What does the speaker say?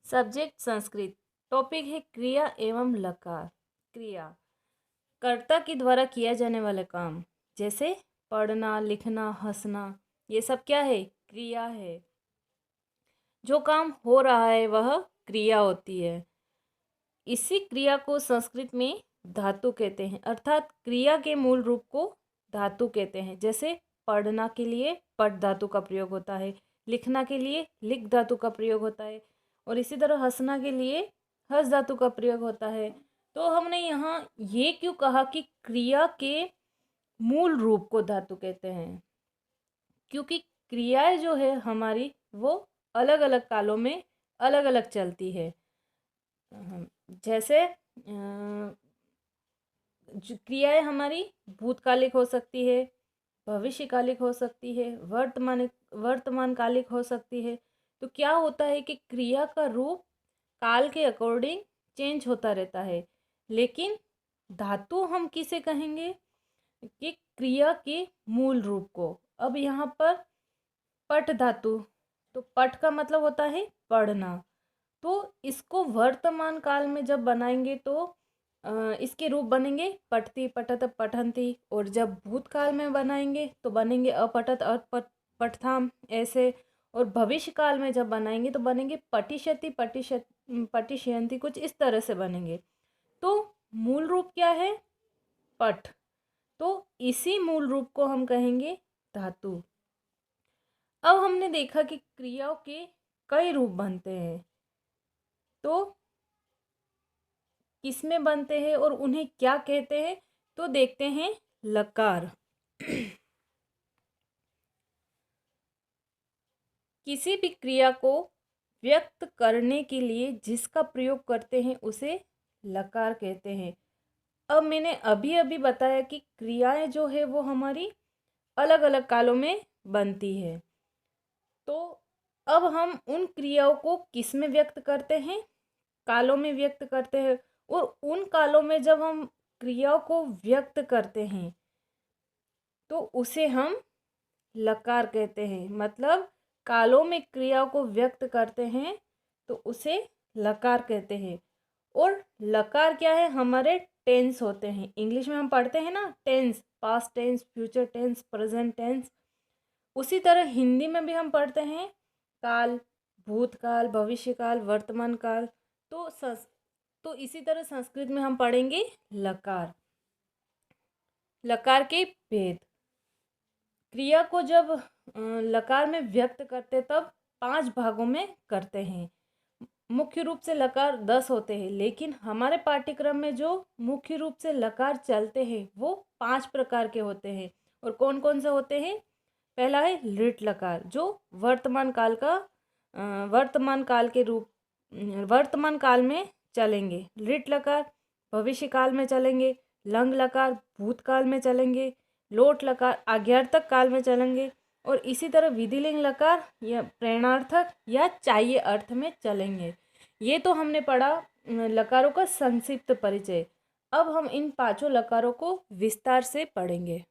Subject Sanskrit. Topic है क्रिया एवं लकार। क्रिया कर्ता के द्वारा किया जाने वाला काम, जैसे पढ़ना, लिखना, हंसना, ये सब क्या है? क्रिया है। जो काम हो रहा है वह क्रिया होती है। इसी क्रिया को संस्कृत में धातु कहते हैं, अर्थात क्रिया के मूल रूप को धातु कहते हैं। जैसे पढ़ना के लिए पठ धातु का प्रयोग होता है, लिखना के लिए लिख धातु का प्रयोग होता है, और इसी तरह हंसना के लिए हंस धातु का प्रयोग होता है। तो हमने यहाँ ये क्यों कहा कि क्रिया के मूल रूप को धातु कहते हैं? क्योंकि क्रियाएं जो है हमारी वो अलग अलग कालों में अलग अलग चलती है। जैसे क्रियाएं हमारी भूतकालिक हो सकती है, भविष्यकालिक हो सकती है, वर्तमानकालिक हो सकती है। तो क्या होता है कि क्रिया का रूप काल के अकॉर्डिंग चेंज होता रहता है। लेकिन धातु हम किसे कहेंगे? कि क्रिया के मूल रूप को। अब यहाँ पर पठ धातु, तो पठ का मतलब होता है पढ़ना। तो इसको वर्तमान काल में जब बनाएंगे तो इसके रूप बनेंगे पठती, पठत, पठंती। और जब भूतकाल में बनाएंगे तो बनेंगे अपठत, पठथाम ऐसे। और भविष्य काल में जब बनाएंगे तो बनेंगे पठिष्यति, पठिष्यन्ति, कुछ इस तरह से बनेंगे। तो मूल रूप क्या है? पठ। तो इसी मूल रूप को हम कहेंगे धातु। अब हमने देखा कि क्रियाओं के कई रूप बनते हैं, तो किसमें बनते हैं और उन्हें क्या कहते हैं? तो देखते हैं लकार। किसी भी क्रिया को व्यक्त करने के लिए जिसका प्रयोग करते हैं उसे लकार कहते हैं। अब मैंने अभी अभी बताया कि क्रियाएं जो है वो हमारी अलग अलग कालों में बनती है। तो अब हम उन क्रियाओं को किस में व्यक्त करते हैं? कालों में व्यक्त करते हैं। और उन कालों में जब हम क्रियाओं को व्यक्त करते हैं तो उसे हम लकार कहते हैं। मतलब कालों में क्रियाओं को व्यक्त करते हैं तो उसे लकार कहते हैं। और लकार क्या है? हमारे टेंस होते हैं। इंग्लिश में हम पढ़ते हैं ना tense, past tense, future tense, present tense. उसी तरह हिंदी में भी हम पढ़ते हैं काल, भूतकाल, भविष्यकाल, वर्तमान काल। तो इसी तरह संस्कृत में हम पढ़ेंगे लकार। लकार के भेद। क्रिया को जब लकार में व्यक्त करते तब 5 भागों में करते हैं। मुख्य रूप से लकार 10 होते हैं, लेकिन हमारे पाठ्यक्रम में जो मुख्य रूप से लकार चलते हैं वो 5 प्रकार के होते हैं। और कौन कौन से होते हैं? पहला है लृट लकार, जो वर्तमान काल में चलेंगे। लृट लकार भविष्य काल में चलेंगे। लंग लकार भूतकाल में चलेंगे। लोट लकार आज्ञार्थक काल में चलेंगे। और इसी तरह विधिलिंग लकार या प्रेरणार्थक या चाहिए अर्थ में चलेंगे। ये तो हमने पढ़ा लकारों का संक्षिप्त परिचय। अब हम इन 5 लकारों को विस्तार से पढ़ेंगे।